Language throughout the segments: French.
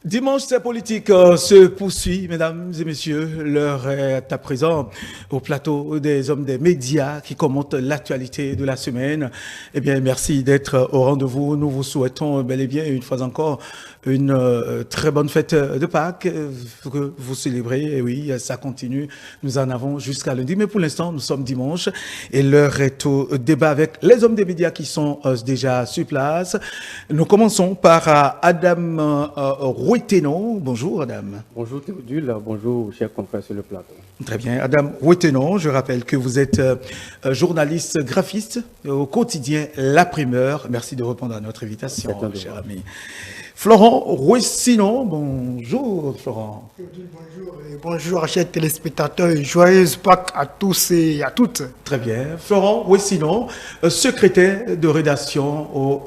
Dimanche, c'est politique se poursuit, mesdames et messieurs. L'heure est à présent au plateau des hommes des médias qui commentent l'actualité de la semaine. Eh bien, merci d'être au rendez-vous. Nous vous souhaitons bel et bien, une fois encore, une très bonne fête de Pâques que vous célébrez. Et oui, ça continue. Nous en avons jusqu'à lundi. Mais pour l'instant, nous sommes dimanche et l'heure est au débat avec les hommes des médias qui sont déjà sur place. Nous commençons par Adam Rouetenon. Bonjour, Adam. Bonjour Théodule, bonjour chers confrères sur le plateau. Très bien. Adam Rouetenon, je rappelle que vous êtes journaliste graphiste au quotidien La Primeur. Merci de répondre à notre invitation, cher ami. Florent Rouessinon, bonjour Florent. Bonjour et bonjour chers téléspectateurs et joyeuse Pâques à tous et à toutes. Très bien. Florent Rouessinon, secrétaire de rédaction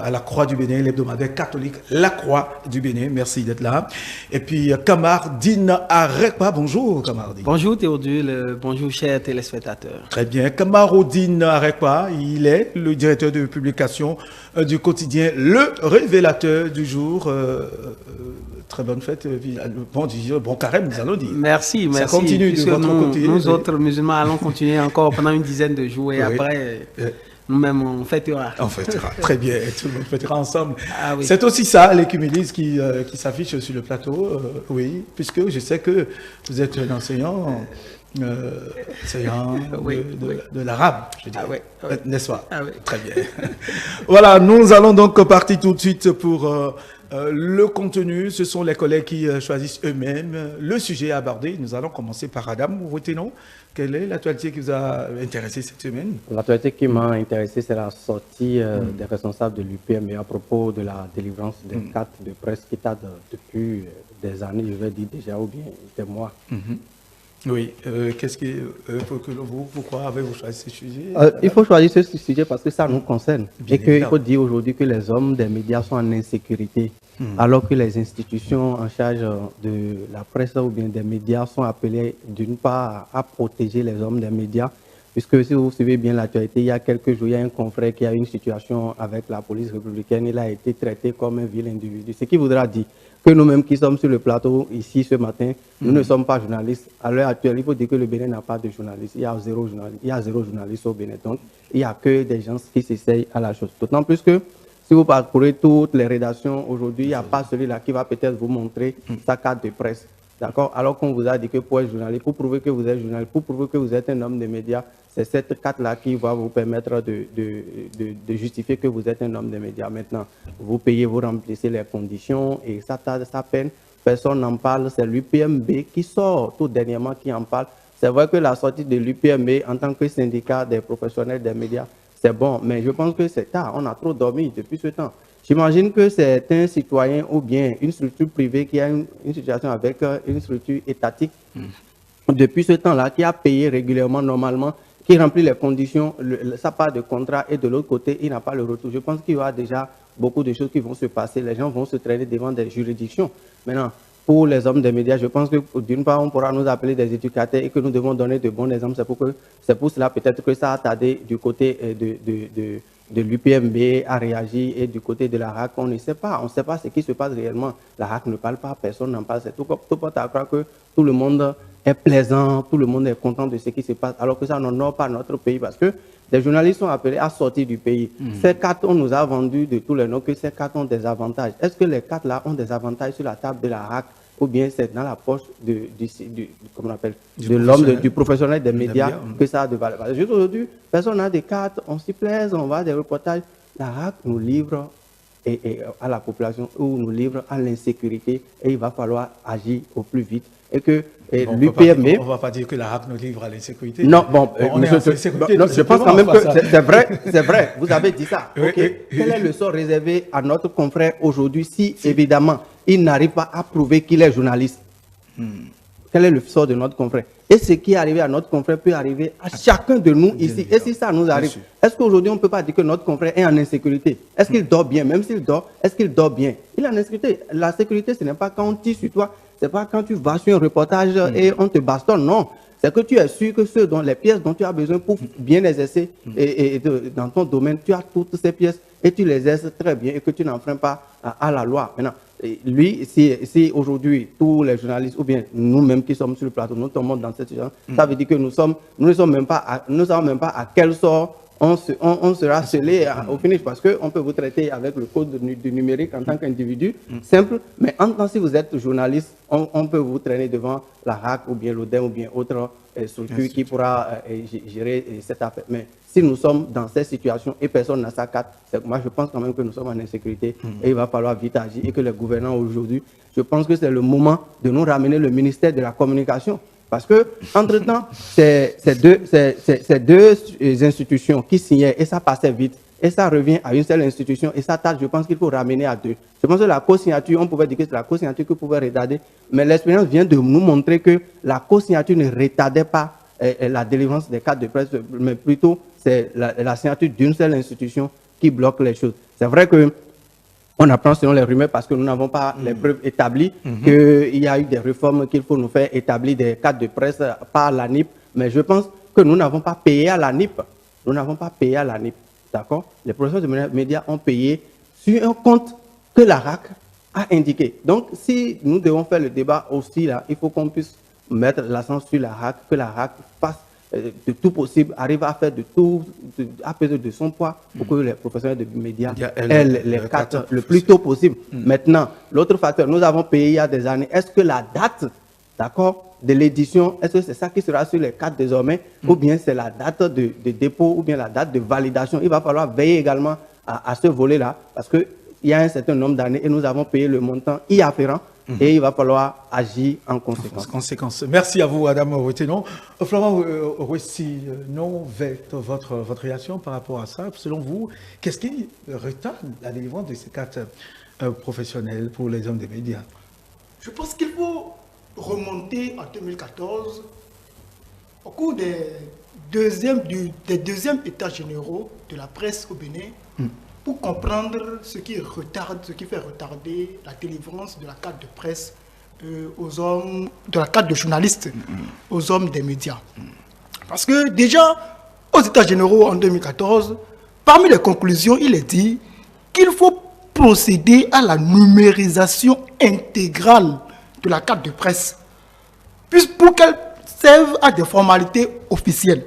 à la Croix du Bénin, l'hebdomadaire catholique La Croix du Bénin. Merci d'être là. Et puis Kamardine Arekpa, bonjour Kamardine. Bonjour Théodule, bonjour chers téléspectateurs. Très bien. Kamardine Arekpa, il est le directeur de publication du quotidien Le Révélateur du jour. Très bonne fête, bon carême, nous allons dire. Merci, merci. Ça continue de votre côté. Nous autres musulmans allons continuer encore pendant une dizaine de jours et après, nous-mêmes, on fêtera. On fêtera, très bien, tout le monde fêtera ensemble. Ah, oui. C'est aussi ça, l'écuménisme qui s'affiche sur le plateau, oui, puisque je sais que vous êtes un enseignant. De l'arabe, je dirais. N'est-ce pas? Très bien. Voilà, nous allons donc partir tout de suite pour le contenu. Ce sont les collègues qui choisissent eux-mêmes le sujet abordé. Nous allons commencer par Adam Rouetenon. Quelle est l'actualité qui vous a intéressé cette semaine? L'actualité qui m'a intéressé, c'est la sortie des responsables de l'UPM à propos de la délivrance des cartes de presse qui datent depuis des années, je vais dire déjà, ou bien des mois. Oui, qu'est-ce que pourquoi avez-vous choisi ce sujet? Il faut choisir ce sujet parce que ça nous concerne. Bien et qu'il faut dire aujourd'hui que les hommes des médias sont en insécurité, alors que les institutions en charge de la presse ou bien des médias sont appelées d'une part à protéger les hommes des médias. Puisque si vous suivez bien l'actualité, il y a quelques jours, il y a un confrère qui a eu une situation avec la police républicaine. Il a été traité comme un vil individu. Ce qui voudra dire que nous-mêmes qui sommes sur le plateau ici ce matin, nous ne sommes pas journalistes. À l'heure actuelle, il faut dire que le Bénin n'a pas de journalistes. Il y a zéro journaliste au Bénin. Donc, il n'y a que des gens qui s'essayent à la chose. D'autant plus que si vous parcourez toutes les rédactions aujourd'hui, il n'y a pas celui-là qui va peut-être vous montrer sa carte de presse. D'accord? Alors qu'on vous a dit que pour être journaliste, pour prouver que vous êtes journaliste, pour prouver que vous êtes un homme de médias, c'est cette carte-là qui va vous permettre de justifier que vous êtes un homme de médias. Maintenant, vous payez, vous remplissez les conditions et ça peine. Personne n'en parle. C'est l'UPMB qui sort tout dernièrement qui en parle. C'est vrai que la sortie de l'UPMB en tant que syndicat des professionnels des médias, c'est bon. Mais je pense que c'est tard. On a trop dormi depuis ce temps. J'imagine que c'est un citoyen ou bien une structure privée qui a une situation avec une structure étatique depuis ce temps-là, qui a payé régulièrement, normalement, qui remplit les conditions, sa part de contrat et de l'autre côté, il n'a pas le retour. Je pense qu'il y aura déjà beaucoup de choses qui vont se passer. Les gens vont se traîner devant des juridictions. Maintenant, pour les hommes des médias, je pense que d'une part, on pourra nous appeler des éducateurs et que nous devons donner de bons exemples. C'est pour cela peut-être que ça a tardé du côté de l'UPMB à réagir et du côté de la RAC, on ne sait pas. On ne sait pas ce qui se passe réellement. La RAC ne parle pas, personne n'en parle. C'est tout porte à croire que tout le monde est plaisant, tout le monde est content de ce qui se passe, alors que ça n'honore pas notre pays parce que des journalistes sont appelés à sortir du pays. Ces cartes, on nous a vendu de tous les noms que ces cartes ont des avantages. Est-ce que les cartes-là ont des avantages sur la table de la RAC ou bien c'est dans la poche du professionnel des médias que ça a de valeur? Juste aujourd'hui, personne n'a des cartes, on s'y plaise, on va à des reportages. La RAC nous livre à la population ou nous livre à l'insécurité et il va falloir agir au plus vite. Et que l'UPMB... On ne va pas dire que la RAC nous livre à l'insécurité. Non, je pense quand même que c'est vrai, vous avez dit ça. Okay. Quel est le sort réservé à notre confrère aujourd'hui si, évidemment, il n'arrive pas à prouver qu'il est journaliste? Quel est le sort de notre confrère? Et ce qui est arrivé à notre confrère peut arriver à chacun de nous ici. Et si ça nous arrive, est-ce qu'aujourd'hui on ne peut pas dire que notre confrère est en insécurité? Est-ce qu'il dort bien? Même s'il dort, est-ce qu'il dort bien? Il est en insécurité. La sécurité, ce n'est pas quand on tire sur toi, ce n'est pas quand tu vas sur un reportage et on te bastonne, non. C'est que tu es sûr que les pièces dont tu as besoin pour bien exercer dans ton domaine, tu as toutes ces pièces et tu l'exerces très bien et que tu n'enfreins pas à la loi. Maintenant, lui, si aujourd'hui tous les journalistes ou bien nous-mêmes qui sommes sur le plateau, nous tombons dans cette situation, ça veut dire que nous ne savons même pas à quel sort on sera scellé au finish, parce qu'on peut vous traiter avec le code du numérique en tant qu'individu simple, mais en tant que si vous êtes journaliste, on peut vous traîner devant la RAC ou bien l'ODEM ou bien autre structure qui pourra gérer cette affaire. Mais si nous sommes dans cette situation et personne n'a sa carte, moi je pense quand même que nous sommes en insécurité et il va falloir vite agir et que les gouvernants aujourd'hui, je pense que c'est le moment de nous ramener le ministère de la Communication. Parce que, entre-temps, ces deux institutions qui signaient et ça passait vite, et ça revient à une seule institution, et ça tâche, je pense qu'il faut ramener à deux. Je pense que la co-signature, on pouvait dire que c'est la co-signature que pouvait retarder, mais l'expérience vient de nous montrer que la co-signature ne retardait pas la délivrance des cartes de presse, mais plutôt c'est la signature d'une seule institution qui bloque les choses. C'est vrai que on apprend selon les rumeurs parce que nous n'avons pas les preuves établies qu'il y a eu des réformes qu'il faut nous faire établir des cartes de presse par l'ANIP. Mais je pense que nous n'avons pas payé à l'ANIP. Nous n'avons pas payé à l'ANIP. D'accord? Les professionnels de médias ont payé sur un compte que la RAC a indiqué. Donc, si nous devons faire le débat aussi là, il faut qu'on puisse mettre l'accent sur la RAC, que la RAC fasse de tout possible, arrive à faire de tout, à peser de son poids pour que les professionnels de médias aient les cartes le plus tôt possible. Maintenant, l'autre facteur, nous avons payé il y a des années. Est-ce que la date, d'accord, de l'édition, est-ce que c'est ça qui sera sur les cartes désormais, ou bien c'est la date de dépôt, ou bien la date de validation? Il va falloir veiller également à ce volet-là, parce qu'il y a un certain nombre d'années et nous avons payé le montant y afférent. Et il va falloir agir en conséquence. Merci à vous, Adam Retenon. Florent Rouessi, non, votre réaction par rapport à ça, selon vous, qu'est-ce qui retarde la délivrance de ces cartes professionnelles pour les hommes des médias? Je pense qu'il faut remonter en 2014, au cours des deuxièmes états généraux de la presse au Bénin, pour comprendre ce qui fait retarder la délivrance de la carte de presse aux hommes, de la carte de journaliste aux hommes des médias. Parce que déjà, aux États généraux en 2014, parmi les conclusions, il est dit qu'il faut procéder à la numérisation intégrale de la carte de presse, pour qu'elle serve à des formalités officielles,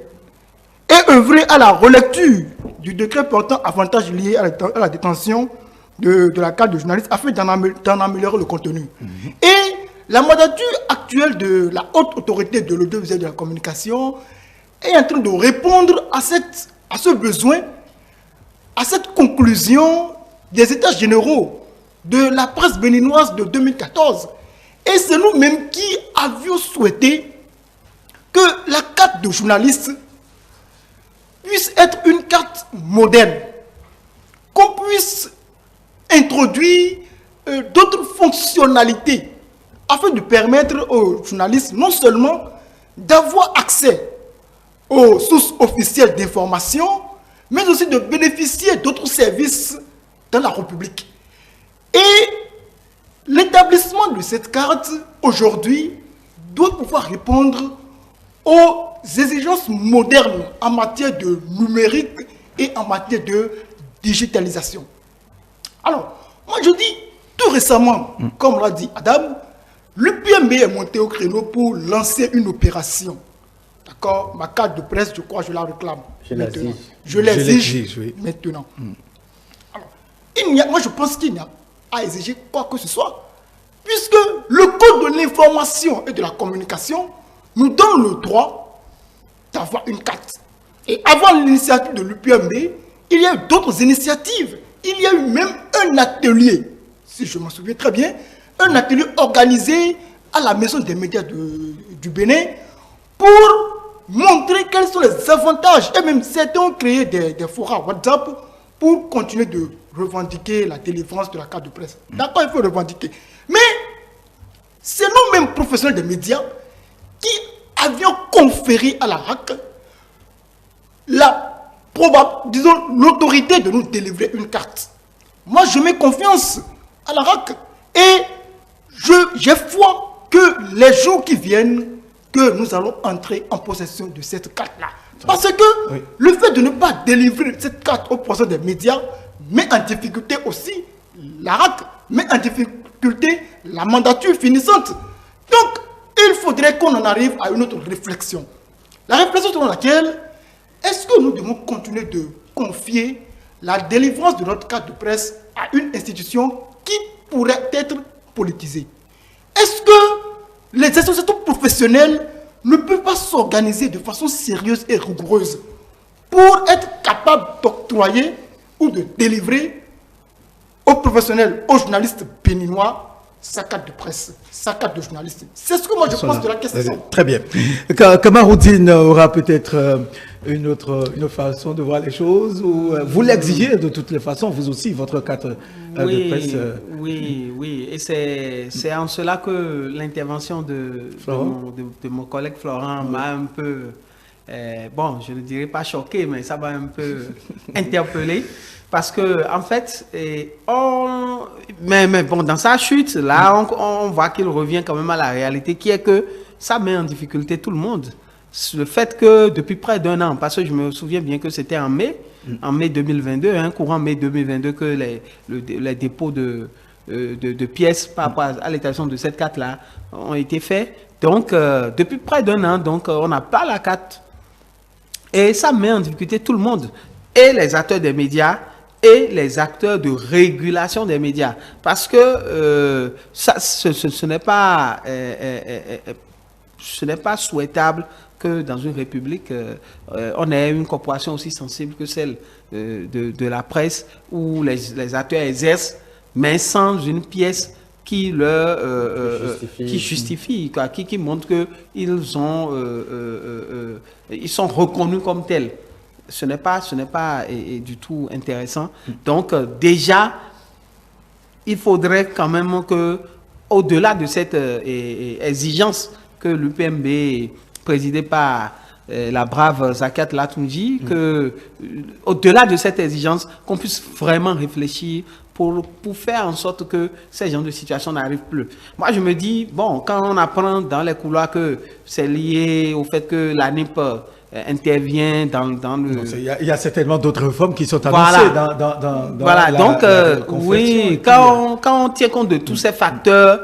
et œuvrer à la relecture du décret portant avantages liés à la détention de la carte de journaliste afin d'en améliorer le contenu. Et la mandature actuelle de la haute autorité de l'audiovisuel de la communication est en train de répondre à ce besoin, à cette conclusion des états généraux de la presse béninoise de 2014. Et c'est nous-mêmes qui avions souhaité que la carte de journaliste puisse être une carte moderne, qu'on puisse introduire d'autres fonctionnalités afin de permettre aux journalistes non seulement d'avoir accès aux sources officielles d'information, mais aussi de bénéficier d'autres services dans la République. Et l'établissement de cette carte, aujourd'hui, doit pouvoir répondre aux exigences modernes en matière de numérique et en matière de digitalisation. Alors, moi je dis, tout récemment, comme l'a dit Adam, l'UPMB est monté au créneau pour lancer une opération. D'accord? Ma carte de presse, je crois, je la réclame. Je l'exige maintenant. Alors, moi je pense qu'il n'y a à exiger quoi que ce soit, puisque le Code de l'information et de la communication nous donne le droit d'avoir une carte. Et avant l'initiative de l'UPMB, il y a eu d'autres initiatives. Il y a eu même un atelier, si je m'en souviens très bien, un atelier organisé à la Maison des médias du Bénin pour montrer quels sont les avantages. Et même certains ont créé des forums WhatsApp pour continuer de revendiquer la délivrance de la carte de presse. D'accord, il faut revendiquer. Mais c'est nous-mêmes professionnels des médias qui avions conféré à la RAC l'autorité de nous délivrer une carte. Moi, je mets confiance à la RAC et j'ai foi que les jours qui viennent, que nous allons entrer en possession de cette carte-là. Parce que le fait de ne pas délivrer cette carte aux professionnels des médias met en difficulté aussi la RAC, met en difficulté la mandature finissante. Donc, il faudrait qu'on en arrive à une autre réflexion. La réflexion selon laquelle, est-ce que nous devons continuer de confier la délivrance de notre carte de presse à une institution qui pourrait être politisée? Est-ce que les associations professionnelles ne peuvent pas s'organiser de façon sérieuse et rigoureuse pour être capables d'octroyer ou de délivrer aux professionnels, aux journalistes béninois, sa carte de presse, sa carte de journaliste? C'est ce que moi je pense de la question. Très bien. Kamaroudine aura peut-être une autre façon de voir les choses, ou vous l'exigez de toutes les façons, vous aussi, votre carte de presse. Oui. Et c'est en cela que l'intervention de mon collègue Florent m'a un peu, bon, je ne dirais pas choqué, mais ça m'a un peu interpellé. Parce que, en fait, mais bon, dans sa chute, là, on voit qu'il revient quand même à la réalité, qui est que ça met en difficulté tout le monde. Le fait que depuis près d'un an, parce que je me souviens bien que c'était en mai 2022, courant mai 2022, que les dépôts de pièces par rapport à l'établissement de cette carte-là ont été faits. Donc, depuis près d'un an, donc, on n'a pas la carte. Et ça met en difficulté tout le monde. Et les acteurs des médias, et les acteurs de régulation des médias. Parce que ce n'est pas souhaitable que dans une république, on ait une corporation aussi sensible que celle de la presse, où les acteurs exercent, mais sans une pièce qui justifie, qui montre qu'ils sont reconnus comme tels. Ce n'est pas du tout intéressant. Donc, déjà, il faudrait quand même que, au-delà de cette exigence que l'UPMB, présidée par la brave Zakat Latunji, au-delà de cette exigence, qu'on puisse vraiment réfléchir pour faire en sorte que ces genres de situations n'arrivent plus. Moi, je me dis, bon, quand on apprend dans les couloirs que c'est lié au fait que la NIP intervient dans le... Il y a certainement d'autres réformes qui sont annoncées dans voilà, donc, oui, quand on tient compte de tous ces facteurs,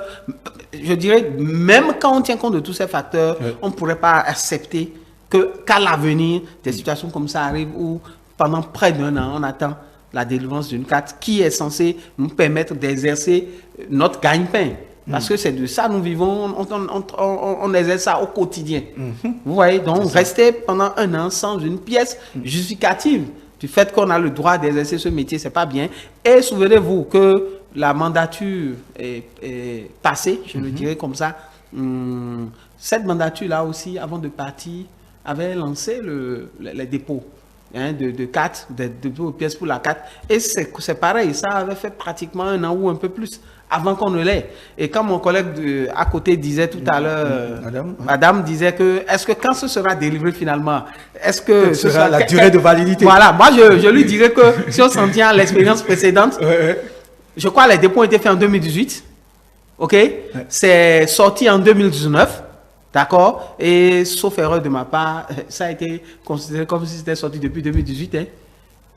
je dirais, même quand on tient compte de tous ces facteurs, on ne pourrait pas accepter qu'à l'avenir, des situations comme ça arrivent où, pendant près d'un an, on attend la délivrance d'une carte qui est censée nous permettre d'exercer notre gagne-pain. Parce que c'est de ça nous vivons, on exerce ça au quotidien. Vous voyez, donc rester pendant un an sans une pièce justificative du fait qu'on a le droit d'exercer ce métier, c'est pas bien. Et souvenez-vous que la mandature est passée, je le dirais comme ça. Cette mandature-là aussi, avant de partir, avait lancé les dépôts de cartes, de pièces pour la carte. Et c'est pareil, ça avait fait pratiquement un an ou un peu plus avant qu'on ne l'ait. Et quand mon collègue à côté disait tout à l'heure, Madame disait que, est-ce que quand ce sera délivré finalement, est-ce que ce sera la durée de validité? Voilà, moi je lui dirais que si on s'en tient à l'expérience précédente, je crois que les dépôts ont été faits en 2018, ok? C'est sorti en 2019. D'accord? Et sauf erreur de ma part, ça a été considéré comme si c'était sorti depuis 2018.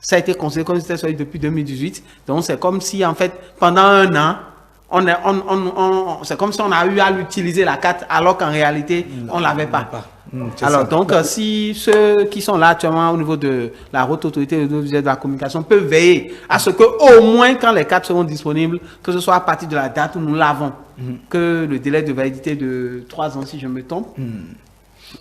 Ça a été considéré comme si c'était sorti depuis 2018. Donc c'est comme si en fait, pendant un an, c'est comme si on a eu à l'utiliser la carte alors qu'en réalité, on ne l'avait pas. Alors donc, si ceux qui sont là actuellement au niveau de la haute autorité de la communication peuvent veiller à ce que au moins quand les cartes seront disponibles, que ce soit à partir de la date où nous l'avons, que le délai de validité de 3 ans, si je me trompe,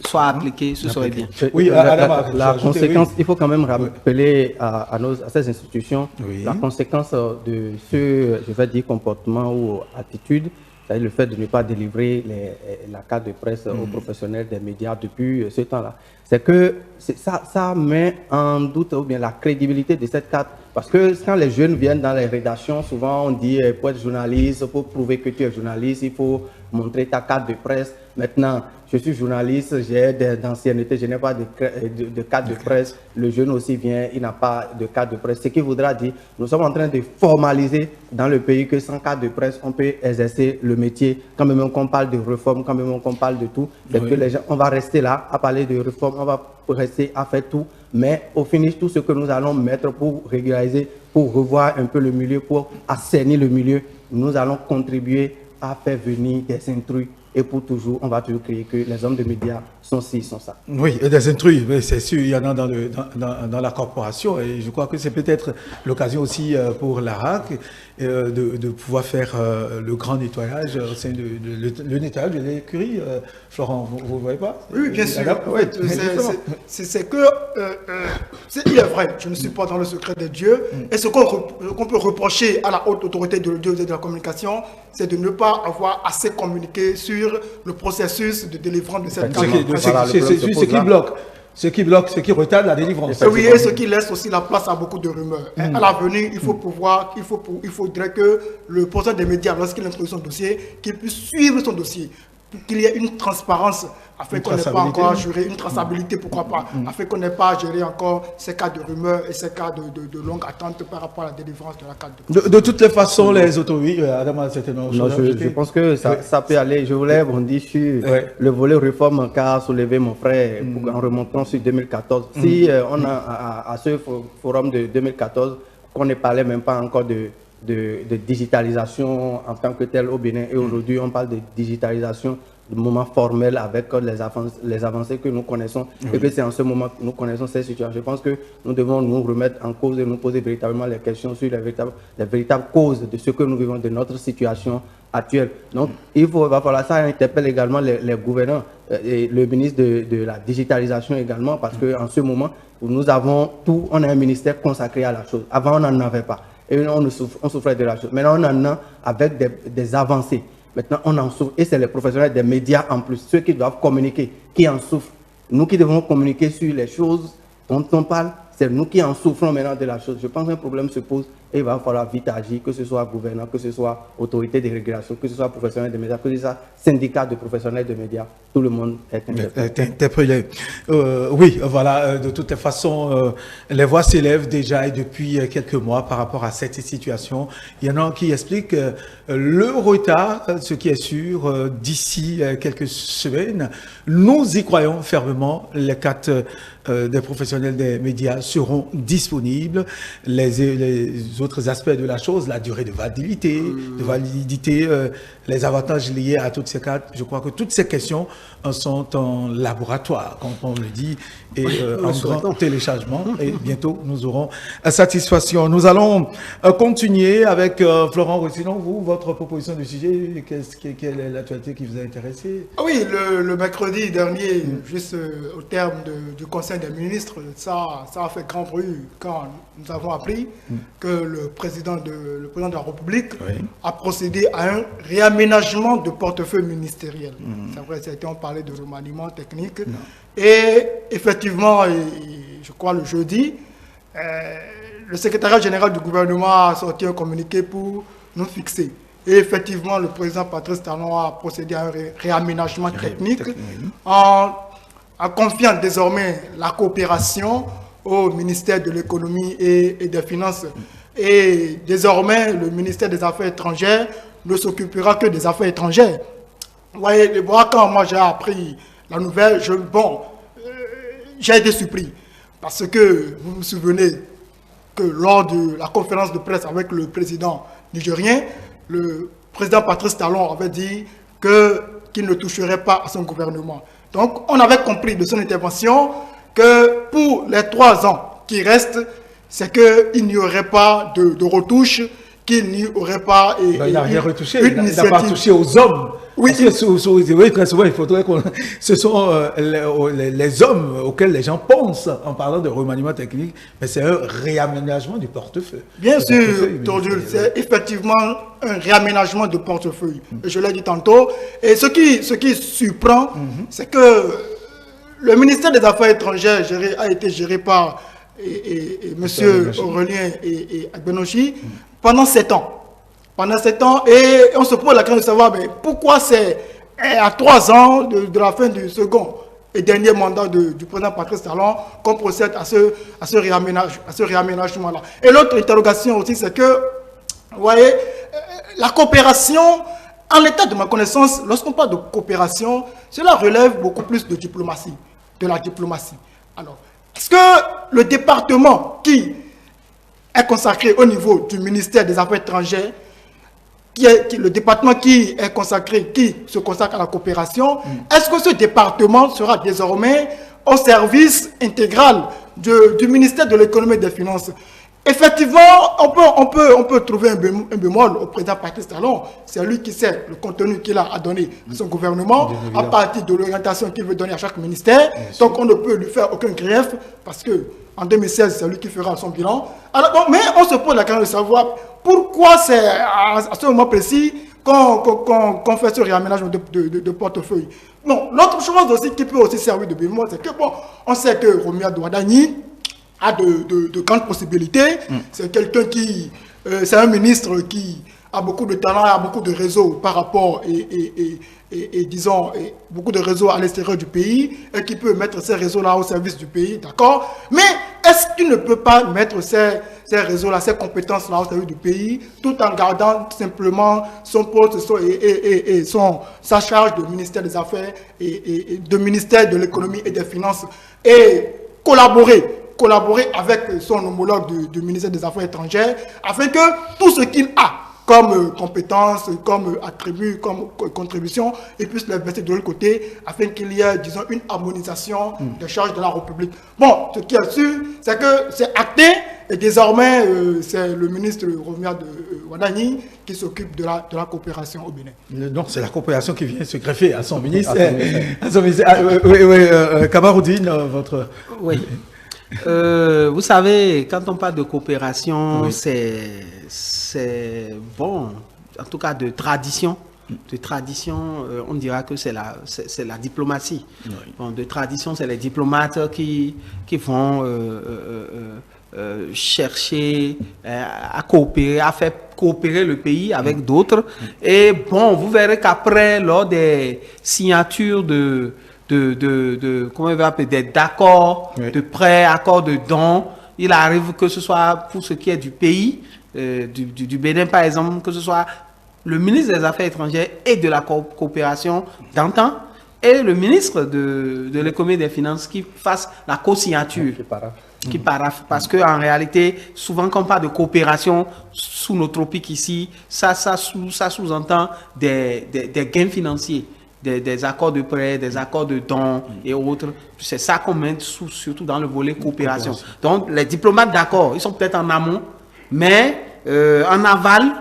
soit appliqué, ce serait bien. Oui, la conséquence, il faut quand même rappeler à ces institutions la conséquence de ce, je vais dire, comportement ou attitude, c'est-à-dire le fait de ne pas délivrer la carte de presse aux professionnels des médias depuis ce temps-là. C'est que ça met en doute ou bien la crédibilité de cette carte. Parce que quand les jeunes viennent dans les rédactions, souvent on dit pour être journaliste, pour prouver que tu es journaliste, il faut montrer ta carte de presse. Maintenant, je suis journaliste, j'ai d'ancienneté, je n'ai pas de carte de presse. Le jeune aussi vient, il n'a pas de carte de presse. Ce qui voudra dire, nous sommes en train de formaliser dans le pays que sans carte de presse, on peut exercer le métier. Quand même qu'on parle de réforme, quand même qu'on parle de tout, c'est que les gens, on va rester là à parler de réforme, on va rester à faire tout mais au finish, tout ce que nous allons mettre pour régulariser, pour revoir un peu le milieu, pour assainir le milieu, nous allons contribuer à faire venir des intrus. Et pour toujours, on va toujours créer que les hommes de médias sont ci, sont ça. Oui, et des intrus, c'est sûr, il y en a dans la corporation. Et je crois que c'est peut-être l'occasion aussi pour l'ARAC de pouvoir faire le grand nettoyage, le nettoyage de l'écurie. Florent, vous ne voyez pas? Oui, bien sûr. C'est que, il est vrai, je ne suis pas dans le secret des dieux. Et ce qu'on peut reprocher à la haute autorité de la communication, c'est de ne pas avoir assez communiqué sur le processus de délivrance de cette carte. Ce qui bloque, ce qui retarde la délivrance. Oui, et ce qui laisse aussi la place à beaucoup de rumeurs. À l'avenir, il faudrait que le procès des médias, lorsqu'il introduit son dossier, qu'il puisse suivre son dossier, qu'il y ait une transparence, afin qu'on n'ait pas encore géré une traçabilité, pourquoi pas, afin qu'on n'ait pas géré encore ces cas de rumeurs et ces cas de longue attente par rapport à la délivrance de la carte. De toutes les façons, les autorités, Adam a certainement non, je pense que ça peut aller. Je voulais rebondir sur le volet réforme qu'a soulevé mon frère en remontant sur 2014. Si on a à ce forum de 2014, qu'on ne parlait même pas encore de digitalisation en tant que tel au Bénin, et aujourd'hui on parle de digitalisation de moment formel avec les avancées que nous connaissons, et que c'est en ce moment que nous connaissons cette situation. Je pense que nous devons nous remettre en cause et nous poser véritablement les questions sur les véritables causes de ce que nous vivons, de notre situation actuelle. Donc il va falloir, ça interpelle également les gouvernants et le ministre de la digitalisation également, parce qu'en ce moment nous avons tout, on a un ministère consacré à la chose. Avant on n'en avait pas. Et on souffrait de la chose. Maintenant, on en a avec des avancées. Maintenant, on en souffre. Et c'est les professionnels des médias en plus, ceux qui doivent communiquer, qui en souffrent. Nous qui devons communiquer sur les choses dont on parle, c'est nous qui en souffrons maintenant de la chose. Je pense qu'un problème se pose et il va falloir vite agir, que ce soit gouvernant, que ce soit autorité de régulation, que ce soit professionnel des médias, que ce soit syndicat de professionnels de médias. Tout le monde est interpellé. Oui, voilà, de toutes les façons, les voix s'élèvent déjà et depuis quelques mois par rapport à cette situation. Il y en a qui expliquent le retard, ce qui est sûr, d'ici quelques semaines. Nous y croyons fermement. Les quatre des professionnels des médias seront disponibles. Les autres aspects de la chose, la durée de validité, les avantages liés à toutes ces cartes, je crois que toutes ces questions sont en laboratoire, comme on le dit, et en grand téléchargement. Et bientôt, nous aurons satisfaction. Nous allons continuer avec Florent Roussillon. Vous, votre proposition de sujet, quelle est l'actualité qui vous a intéressé? Oui, le mercredi dernier, juste au terme du Conseil des ministres, ça a fait grand bruit quand nous avons appris que le président de la République a procédé à un réaménagement de portefeuille ministériel. C'est vrai, on parlait de remaniement technique. Et effectivement, je crois le jeudi, le secrétariat général du gouvernement a sorti un communiqué pour nous fixer. Et effectivement, le président Patrice Talon a procédé à un réaménagement technique en confiant désormais la coopération au ministère de l'économie et des finances. Et désormais, le ministère des Affaires étrangères ne s'occupera que des affaires étrangères. Vous voyez, quand moi j'ai appris la nouvelle, j'ai été surpris. Parce que vous vous souvenez que lors de la conférence de presse avec le président nigérien, le président Patrice Talon avait dit qu'il ne toucherait pas à son gouvernement. Donc, on avait compris de son intervention que pour les 3 ans qui restent, c'est qu'il n'y aurait pas de retouche, qu'il n'y aurait pas... il n'a rien retouché, il n'a pas touché aux hommes. Oui, parce que très souvent, il faudrait qu'on... Ce sont les hommes auxquels les gens pensent en parlant de remaniement technique, mais c'est un réaménagement du portefeuille. Bien sûr, Tordul, c'est effectivement un réaménagement de portefeuille. Je l'ai dit tantôt. Et ce qui surprend, c'est que le ministère des Affaires étrangères a été géré par M. Aurélien et Agbenochi pendant 7 ans. Pendant 7 ans, et on se pose la question de savoir mais pourquoi c'est à 3 ans de la fin du second et dernier mandat du président Patrice Talon qu'on procède à ce réaménagement-là. Et l'autre interrogation aussi, c'est que, vous voyez, la coopération, en l'état de ma connaissance, lorsqu'on parle de coopération, cela relève beaucoup plus de diplomatie, de la diplomatie. Alors, Est-ce que le département qui est consacré au niveau du ministère des Affaires étrangères, le département qui est consacré, qui se consacre à la coopération, est-ce que ce département sera désormais au service intégral du ministère de l'économie et des finances? Effectivement, on peut trouver un bémol au président Patrice Talon. C'est lui qui sait le contenu qu'il a à donner à son gouvernement, à partir de l'orientation qu'il veut donner à chaque ministère. Donc on ne peut lui faire aucun grief, parce que en 2016, c'est lui qui fera son bilan. Alors, mais on se pose la question de savoir pourquoi c'est à ce moment précis qu'on fait ce réaménagement de portefeuille. Bon, l'autre chose aussi qui peut aussi servir de bémol, c'est que bon, on sait que Romia Douadani a de grandes possibilités. C'est quelqu'un qui... c'est un ministre qui a beaucoup de talent, a beaucoup de réseaux par rapport disons, beaucoup de réseaux à l'extérieur du pays, et qui peut mettre ces réseaux-là au service du pays, d'accord? Mais est-ce qu'il ne peut pas mettre ces réseaux-là, ces compétences-là au service du pays, tout en gardant simplement son poste et sa charge de ministère des Affaires et de ministère de l'économie et des finances, et collaborer avec son homologue du ministère des Affaires étrangères, afin que tout ce qu'il a comme compétences, comme attributs, comme contributions, et puisse les verser de l'autre côté, afin qu'il y ait, disons, une harmonisation des charges de la République. Bon, ce qui est sûr, c'est que c'est acté, et désormais, c'est le ministre Romia Douadani qui s'occupe de la coopération au Bénin. Donc, c'est la coopération qui vient se greffer à son ministre. Kamaroudine, votre... Oui. Vous savez, quand on parle de coopération, oui, c'est bon, en tout cas de tradition. De tradition, on dira que c'est la diplomatie. Oui. Bon, de tradition, c'est les diplomates qui vont chercher à coopérer, à faire coopérer le pays avec d'autres. Et bon, vous verrez qu'après, lors des signatures comment on va appeler, d'accords, oui, de prêts, accords de dons, il arrive que ce soit pour ce qui est du pays, du Bénin par exemple, que ce soit le ministre des Affaires étrangères et de la coopération d'antan et le ministre de l'économie et des finances qui fasse la co-signature. Qui paraphe. Parce qu'en réalité, souvent quand on parle de coopération sous nos tropiques ici, ça sous-entend des gains financiers. Des accords de prêt, des accords de dons et autres. C'est ça qu'on met surtout dans le volet coopération. Donc, les diplomates, d'accord, ils sont peut-être en amont, mais en aval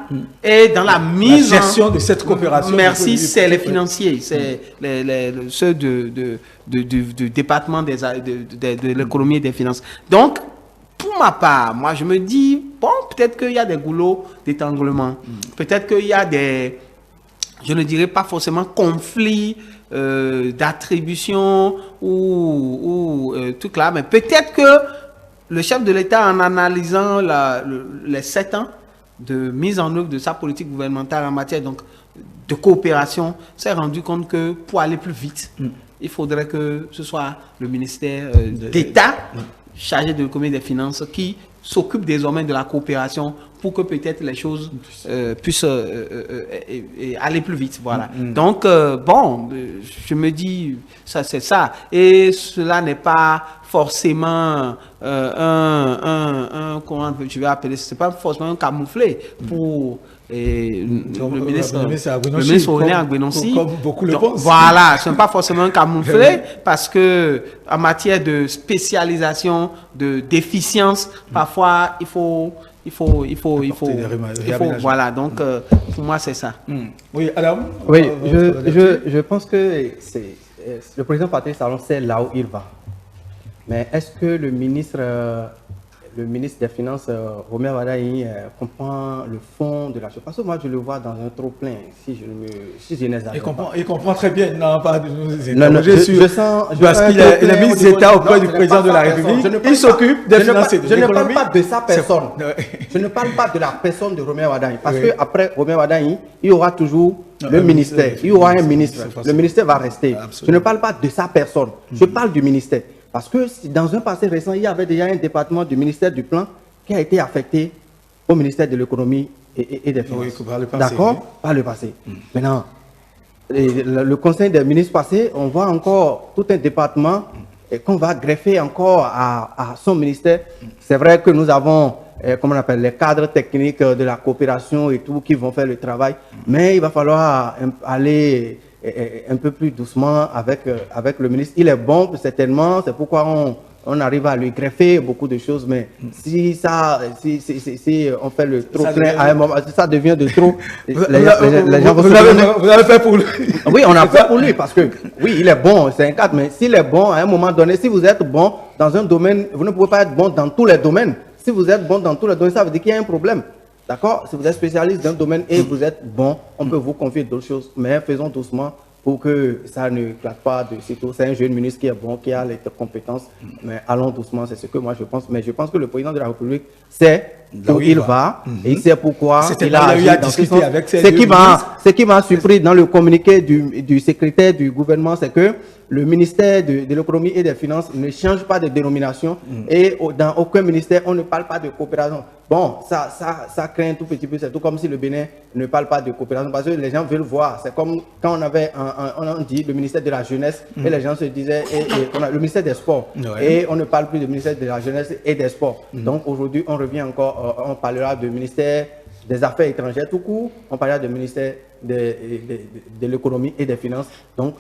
et dans la mise la gestion de cette coopération. Merci, c'est les financiers, c'est ceux du département de l'économie et des finances. Donc, pour ma part, moi, je me dis, bon, peut-être qu'il y a des goulots d'étranglement. Peut-être qu'il y a des... Je ne dirais pas forcément conflit d'attribution ou tout là, mais peut-être que le chef de l'État, en analysant les 7 ans de mise en œuvre de sa politique gouvernementale en matière donc, de coopération, s'est rendu compte que pour aller plus vite, il faudrait que ce soit le ministère d'État chargé de l'économie et des finances qui s'occupe désormais de la coopération pour que peut-être les choses puissent aller plus vite. Voilà. Donc, bon, je me dis, ça c'est ça. Et cela n'est pas forcément comment je vais appeler, c'est pas forcément un camouflé pour... le ministre René Agbenonsi, comme beaucoup le pensent. Voilà, ce n'est pas forcément un camouflet parce que en matière de spécialisation, d'efficience, parfois il faut voilà, donc pour moi c'est ça. Oui, Adam. Oui, je pense que le président Patrice Talon sait là où il va. Mais est-ce que le ministre des Finances, Romia Douadani, comprend le fond de la chose? Parce que moi, je le vois dans un trop-plein, si je n'exagère pas. Il comprend très bien, non, pas de nous je sens... Parce qu'il est ministre d'État auprès du président de la République, il s'occupe des finances et de l'économie. Je ne parle pas de sa personne. Je ne parle pas de la personne de Romia Douadani. Parce qu'après Romia Douadani, il y aura toujours le ministère. Il y aura un ministre. Le ministère va rester. Je ne parle pas de sa personne. Je parle du ministère. Parce que dans un passé récent, il y avait déjà un département du ministère du Plan qui a été affecté au ministère de l'économie et des finances. Oui, par le passé. D'accord, par le passé. Maintenant, le conseil des ministres passé, on voit encore tout un département qu'on va greffer encore à son ministère. C'est vrai que nous avons, comment on appelle, les cadres techniques de la coopération et tout qui vont faire le travail, mais il va falloir aller un peu plus doucement avec le ministre. Il est bon, certainement, c'est pourquoi on arrive à lui greffer beaucoup de choses, mais si on fait le trop plein à un moment, ça devient de trop. Les gens vous avez fait pour lui. Oui, on a fait pour lui parce que, oui, il est bon, c'est un cadre, mais s'il est bon, à un moment donné, si vous êtes bon dans un domaine, vous ne pouvez pas être bon dans tous les domaines. Si vous êtes bon dans tous les domaines, ça veut dire qu'il y a un problème. D'accord? Si vous êtes spécialiste d'un domaine et vous êtes bon, on peut vous confier d'autres choses, mais faisons doucement pour que ça ne claque pas de sitôt. C'est un jeune ministre qui est bon, qui a les compétences, mais allons doucement, c'est ce que moi je pense. Mais je pense que le président de la République sait où il va, et il sait pourquoi il a agi dans ce sens. Ce qui m'a surpris dans le communiqué du secrétaire du gouvernement, c'est que le ministère de l'économie et des finances ne change pas de dénomination et dans aucun ministère, on ne parle pas de coopération. Bon, ça craint un tout petit peu, c'est tout comme si le Bénin ne parle pas de coopération parce que les gens veulent voir. C'est comme quand on avait, on dit le ministère de la jeunesse et les gens se disaient, on a le ministère des sports et on ne parle plus du ministère de la jeunesse et des sports. Donc aujourd'hui, on revient encore, on parlera du ministère des Affaires étrangères tout court, on parlera du ministère de l'économie et des finances. Donc,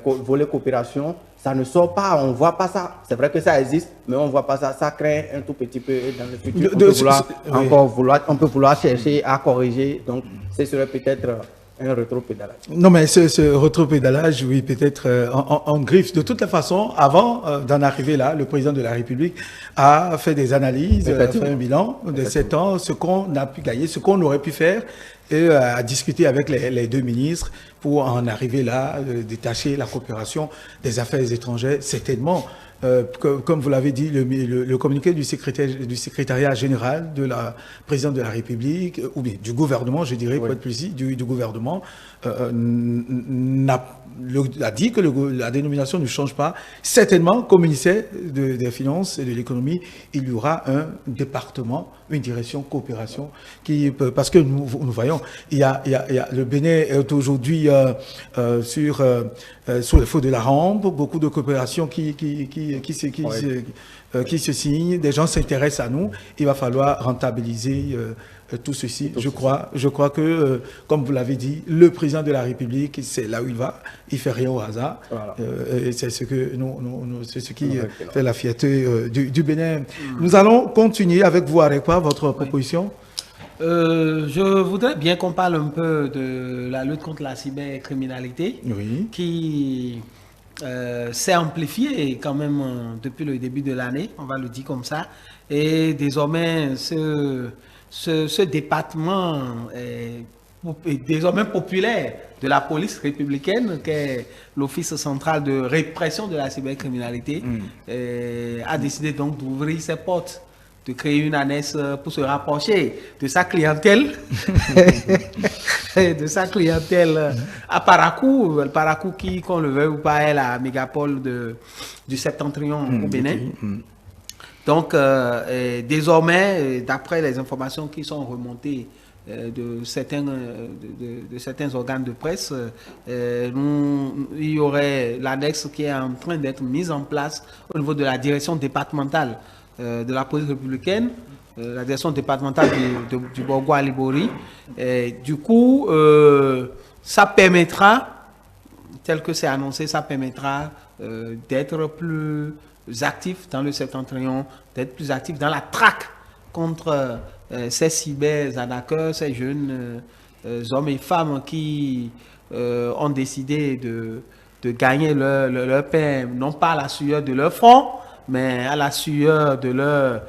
volet coopération, ça ne sort pas, on ne voit pas ça. C'est vrai que ça existe, mais on ne voit pas ça. Ça craint un tout petit peu dans le futur. On peut vouloir chercher à corriger. Donc, ce serait peut-être un rétropédalage. Non, mais ce rétropédalage, oui, peut-être en griffe. De toute façon, avant d'en arriver là, le président de la République a fait des analyses, a fait un bilan de 7 ans, ce qu'on a pu gagner, ce qu'on aurait pu faire, et a discuté avec les deux ministres pour en arriver là, détacher la coopération des affaires étrangères, certainement. Comme vous l'avez dit, le communiqué du secrétariat général de la présidente de la République, ou bien du gouvernement, je dirais, pour être précis, du gouvernement, a dit que la dénomination ne change pas. Certainement, qu'au ministère des Finances et de l'Économie, il y aura un département, une direction coopération, parce que nous voyons, le Bénin est aujourd'hui sur le feu de la rampe, beaucoup de coopérations qui se signent, des gens s'intéressent à nous, il va falloir rentabiliser tout ceci. Je crois que, comme vous l'avez dit, le président de la République, c'est là où il va, il fait rien au hasard. Voilà. Et c'est ce que c'est ce qui fait la fierté du Bénin. Nous allons continuer avec vous, Arekwa, votre proposition. Je voudrais bien qu'on parle un peu de la lutte contre la cybercriminalité, qui s'est amplifiée quand même depuis le début de l'année, on va le dire comme ça. Et désormais, ce département est désormais populaire de la police républicaine, qui est l'Office central de répression de la cybercriminalité, a décidé donc d'ouvrir ses portes, de créer une annexe pour se rapprocher de sa clientèle, à Parakou. Parakou qui, qu'on le veuille ou pas, est la mégapole du septentrion au Bénin. Donc, désormais, d'après les informations qui sont remontées de certains organes de presse, il y aurait l'annexe qui est en train d'être mise en place au niveau de la direction départementale de la police républicaine, la direction départementale du Borgo-Alibori. Du coup, ça permettra, tel que c'est annoncé, ça permettra d'être plus actifs dans le septentrion, d'être plus actifs dans la traque contre ces cyber-arnaqueurs, ces jeunes hommes et femmes qui ont décidé de gagner leur pain, non pas à la sueur de leur front, mais à la sueur de leurs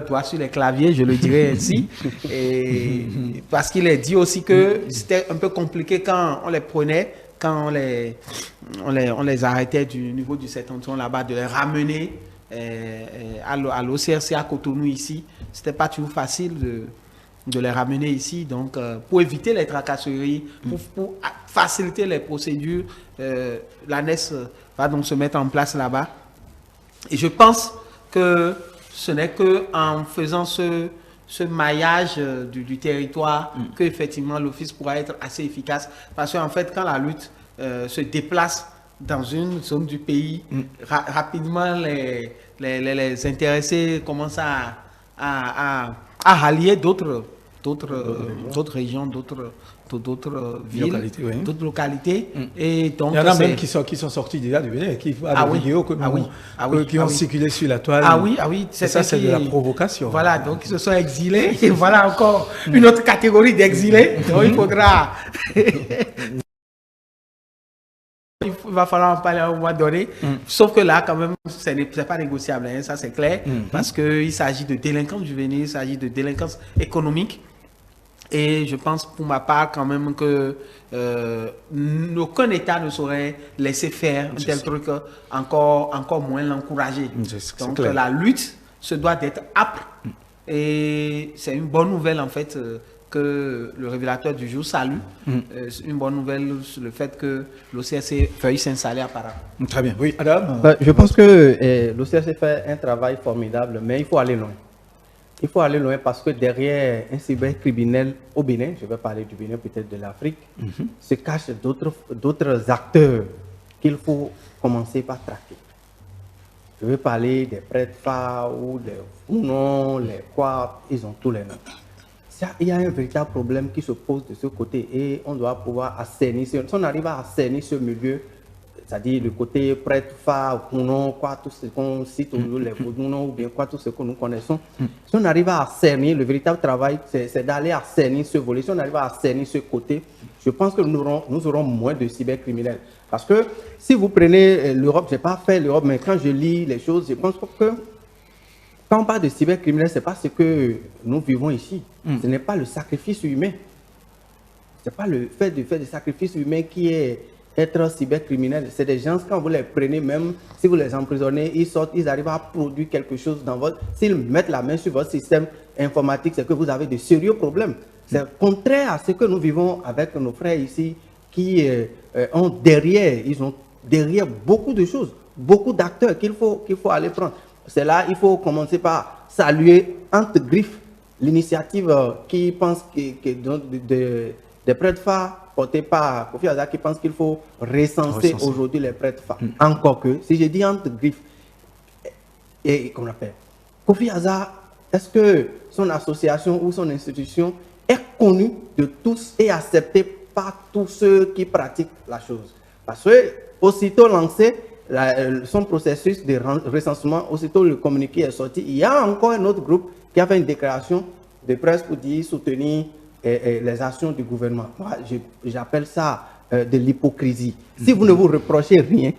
doigts sur les claviers, je le dirais ainsi. Et parce qu'il est dit aussi que c'était un peu compliqué quand on les prenait, quand on les arrêtait du niveau du septentrion là-bas, de les ramener à l'OCRC à Cotonou ici. C'était pas toujours facile de les ramener ici. Donc, pour éviter les tracasseries, pour faciliter les procédures, l'ANES va donc se mettre en place là-bas. Et je pense que ce n'est qu'en faisant ce maillage du territoire qu'effectivement l'office pourra être assez efficace. Parce qu'en fait, quand la lutte se déplace dans une zone du pays, rapidement les intéressés commencent à rallier d'autres régions, d'autres villes, d'autres localités. Et donc, il y en a même qui sont sortis déjà du Bénin, qui ont circulé sur la toile. C'est ça, c'est de la provocation. Voilà, donc ils se sont exilés. Et voilà encore une autre catégorie d'exilés. Donc il faudra... Il va falloir en parler à un moment donné. Sauf que là, quand même, ce n'est pas négociable, hein, ça c'est clair, parce qu'il s'agit de délinquance juvénile, il s'agit de délinquance économique. Et je pense pour ma part quand même que aucun État ne saurait laisser faire un tel truc, encore moins l'encourager. Donc la lutte se doit d'être âpre. Et c'est une bonne nouvelle en fait que le révélateur du jour salue. Une bonne nouvelle sur le fait que l'OCRC veuille s'installer à Para. Très bien. Oui, Adam. Je pense que l'OCRC fait un travail formidable, mais il faut aller loin. Il faut aller loin parce que derrière un cybercriminel au Bénin, je vais parler du Bénin, peut-être de l'Afrique, se cachent d'autres acteurs qu'il faut commencer par traquer. Je vais parler des prêtres phares ou des Founon, les quoi, ils ont tous les noms. Il y a un véritable problème qui se pose de ce côté et on doit pouvoir assainir. Si on arrive à assainir ce milieu, c'est-à-dire le côté prêtre, phare, Founon, quoi, tout ce qu'on cite aujourd'hui, les Founon, ou bien quoi, tout ce que nous connaissons. Si on arrive à assainir, le véritable travail, c'est d'aller assainir ce volet. Si on arrive à assainir ce côté, je pense que nous aurons moins de cybercriminels. Parce que si vous prenez l'Europe, je n'ai pas fait l'Europe, mais quand je lis les choses, je pense que quand on parle de cybercriminels, ce n'est pas ce que nous vivons ici. Ce n'est pas le sacrifice humain. Ce n'est pas le fait de faire des sacrifices humains qui est être cybercriminel. C'est des gens, quand vous les prenez, même si vous les emprisonnez, ils sortent, ils arrivent à produire quelque chose dans votre... S'ils mettent la main sur votre système informatique, c'est que vous avez de sérieux problèmes. C'est contraire à ce que nous vivons avec nos frères ici, qui ont derrière beaucoup de choses, beaucoup d'acteurs qu'il faut aller prendre. C'est là, il faut commencer par saluer entre griffes l'initiative qui pense des prêtres phares portés par Kofi Aza, qui pense qu'il faut recenser aujourd'hui les prêtres phares. Encore que, si je dis entre griffes, et qu'on appelle Kofi Aza, est-ce que son association ou son institution est connue de tous et acceptée par tous ceux qui pratiquent la chose? Parce que aussitôt lancé son processus de recensement, aussitôt le communiqué est sorti, il y a encore un autre groupe qui a fait une déclaration de presse pour dire soutenir les actions du gouvernement. Moi, j'appelle ça de l'hypocrisie. Si vous ne vous reprochez rien,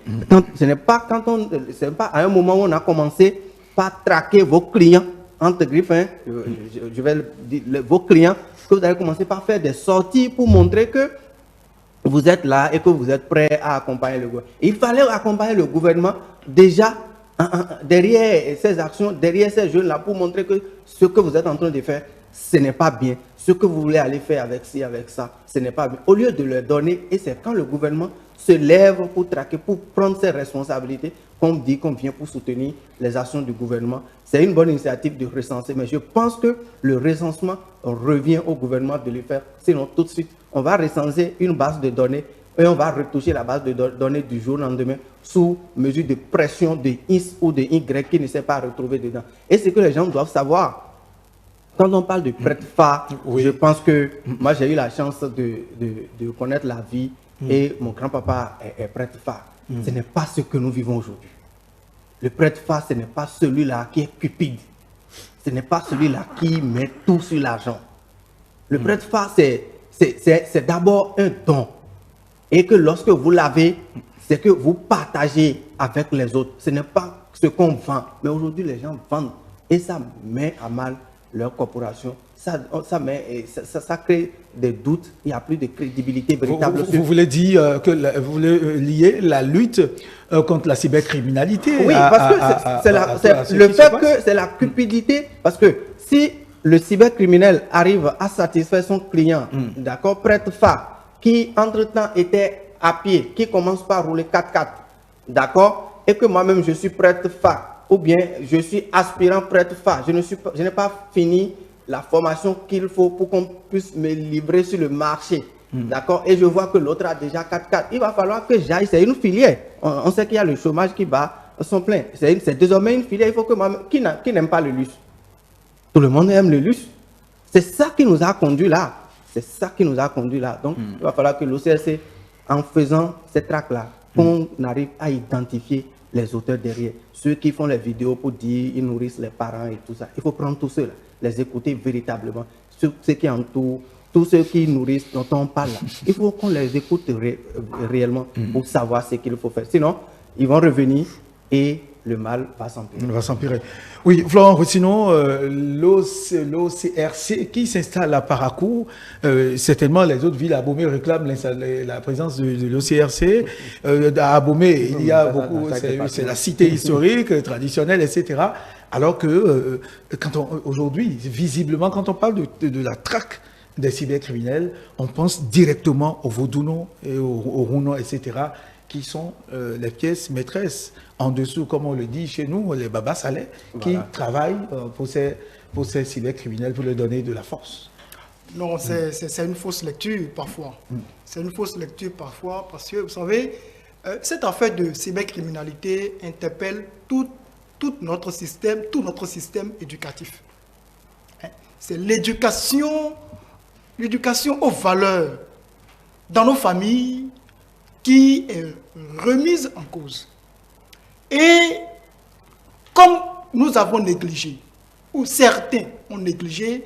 ce n'est pas à un moment où on a commencé par traquer vos clients, entre griffes, je vais dire, vos clients, que vous allez commencer par faire des sorties pour montrer que vous êtes là et que vous êtes prêt à accompagner le gouvernement. Il fallait accompagner le gouvernement déjà derrière ces actions, derrière ces jeunes-là, pour montrer que ce que vous êtes en train de faire, ce n'est pas bien. Ce que vous voulez aller faire avec ci, avec ça, ce n'est pas bien. Au lieu de leur donner, et c'est quand le gouvernement se lève pour traquer, pour prendre ses responsabilités, qu'on dit qu'on vient pour soutenir les actions du gouvernement. C'est une bonne initiative de recenser, mais je pense que le recensement revient au gouvernement de le faire. Sinon, tout de suite, on va recenser une base de données et on va retoucher la base de données du jour au lendemain sous mesure de pression de X ou de Y qui ne s'est pas retrouvé dedans. Et c'est que les gens doivent savoir. Quand on parle de prêtre phare, je pense que moi j'ai eu la chance de connaître la vie et mon grand-papa est prêtre phare. Ce n'est pas ce que nous vivons aujourd'hui. Le prêtre phare, ce n'est pas celui-là qui est cupide. Ce n'est pas celui-là qui met tout sur l'argent. Le prêtre phare, c'est d'abord un don. Et que lorsque vous l'avez, c'est que vous partagez avec les autres. Ce n'est pas ce qu'on vend. Mais aujourd'hui, les gens vendent. Et ça met à mal leur corporation. Ça crée des doutes. Il n'y a plus de crédibilité véritable. Vous voulez dire que vous voulez lier la lutte contre la cybercriminalité? Oui, parce que le fait que c'est la cupidité. Parce que si le cybercriminel arrive à satisfaire son client, d'accord, prêtre phare, qui entre-temps était à pied, qui commence par rouler 4x4, d'accord, et que moi-même je suis prêtre phare, ou bien je suis aspirant prêtre phare, je n'ai pas fini la formation qu'il faut pour qu'on puisse me livrer sur le marché. D'accord? Et je vois que l'autre a déjà 4-4. Il va falloir que j'aille, c'est une filière. On sait qu'il y a le chômage qui bat son plein. C'est désormais une filière. Il faut que qui n'aime pas le luxe? Tout le monde aime le luxe. C'est ça qui nous a conduit là. C'est ça qui nous a conduit là. Donc, il va falloir que l'OCRC, en faisant ces tracts-là, qu'on arrive à identifier les auteurs derrière. Ceux qui font les vidéos pour dire ils nourrissent les parents et tout ça. Il faut prendre tous ceux-là, les écouter véritablement. Ceux qui entourent, tous ceux qui nourrissent, dont on parle là. Il faut qu'on les écoute réellement pour savoir ce qu'il faut faire. Sinon, ils vont revenir et le mal va s'empirer. Oui, Florent, sinon, l'OCRC qui s'installe à Parakou, certainement les autres villes à Abomey réclament la présence de l'OCRC. À Abomey, il y a beaucoup, c'est la cité historique, traditionnelle, etc. Alors que, aujourd'hui, visiblement, quand on parle de la traque des cybercriminels, on pense directement aux Vaudounos et aux Rounos, etc., qui sont les pièces maîtresses en dessous, comme on le dit chez nous, les babas salés, qui travaillent pour ces cybercriminels, pour leur donner de la force. Non, c'est une fausse lecture parfois. C'est une fausse lecture parfois parce que, vous savez, cette affaire de cybercriminalité interpelle tout notre système éducatif. C'est l'éducation aux valeurs dans nos familles qui est remise en cause. Et comme nous avons négligé, ou certains ont négligé,